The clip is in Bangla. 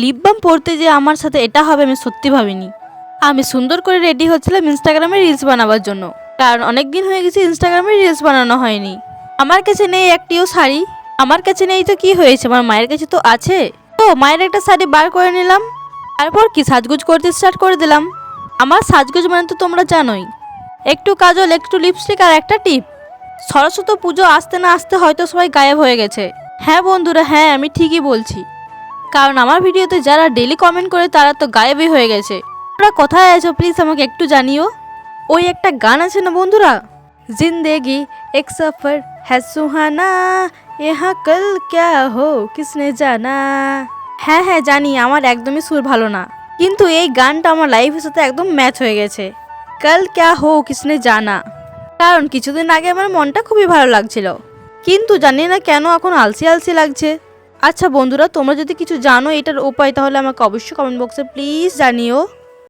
লিপ বাম পরতে যে আমার সাথে এটা হবে আমি সত্যি ভাবিনি। আমি সুন্দর করে রেডি হচ্ছিলাম ইনস্টাগ্রামে রিলস বানাবার জন্য, কারণ অনেক দিন হয়ে গেছে ইনস্টাগ্রামে রিলস বানানো হয়নি। আমার কাছে নেই একটিও শাড়ি। আমার কাছে নেই তো কি হয়েছে, আমার মায়ের কাছে তো আছে। তো মায়ের একটা শাড়ি বার করে নিলাম, তারপর কি সাজগুজ করতে স্টার্ট করে দিলাম। আমার সাজগুজ মানে তো তোমরা জানোই, একটু কাজল, একটু লিপস্টিক আর একটা টিপ। সরস্বতী পুজো আসতে না আসতে হয়তো সবাই গায়েব হয়ে গেছে। হ্যাঁ বন্ধুরা, হ্যাঁ আমি ঠিকই বলছি, কারণ আমার ভিডিওতে যারা ডেলি কমেন্ট করে তারা তো গায়েবই হয়ে গেছে। তোমরা কোথায় আছো প্লিজ আমাকে একটু জানিও। ওই একটা গান আছে না বন্ধুরা, জিন্দেগি এক সফর হ্যাঁ সুহানা, ইহা কল ক্যা হো কিসনে জানা। হ্যাঁ হ্যাঁ জানি, আমার একদমই সুর ভালো না, কিন্তু এই গানটা আমার লাইফের সাথে একদম ম্যাচ হয়ে গেছে। কাল ক্যা হো কিসনে জানা, কারণ কিছুদিন আগে আমার মনটা খুবই ভালো লাগছিল, কিন্তু জানি না কেন এখন আলসি আলসি লাগছে। আচ্ছা বন্ধুরা, তোমরা যদি কিছু জানো এটার উপায় তাহলে আমাকে অবশ্যই কমেন্ট বক্সে প্লিজ জানিও।